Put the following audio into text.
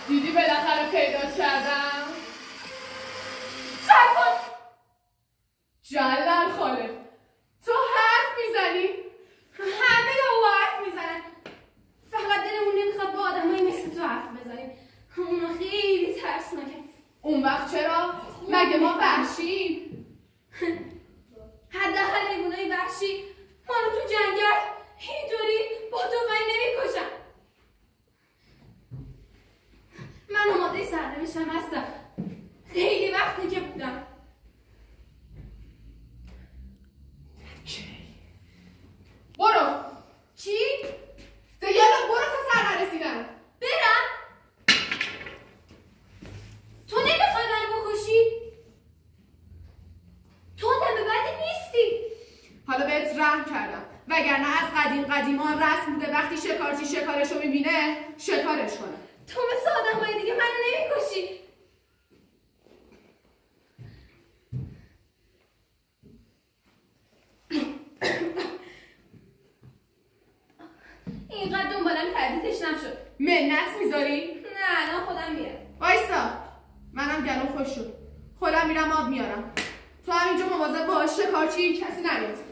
دیدی بالاخره پیدات کردم؟ سرکن! جلل خاله تو حرف میزنی؟ همه با حرف میزنن، فقط دلمون نمیخواد با آدمایی مثل تو حرف بزنیم. اونا خیلی ترسناکه. اون وقت چرا؟ مگه ما وحشیم؟ حداقل حیوانای وحشی ما رو تو جنگل اینطوری با تفنگ نمیکشن. من آماده سرنوشتم هستم، خیلی وقتی که بودم. برو. چی؟ دیگه برو تا سر نرسیدم. برم؟ تو نمیخوای منو بکشی؟ تو آدم بدی نیستی. حالا بهت رحم کردم، وگرنه از قدیمان رسم بوده وقتی شکارچی شکارشو میبینه شکارش کنه. تو مثل آدمای دیگه منو نمیکشی. اینقدر دنبالم کردی تشنم شد. منت میذاری؟ نه الان خودم میرم. وایسا، منم گلوم خوش شد، خودم میرم آب میارم. تو همینجا مواظب باش شکارچی کسی نیاد.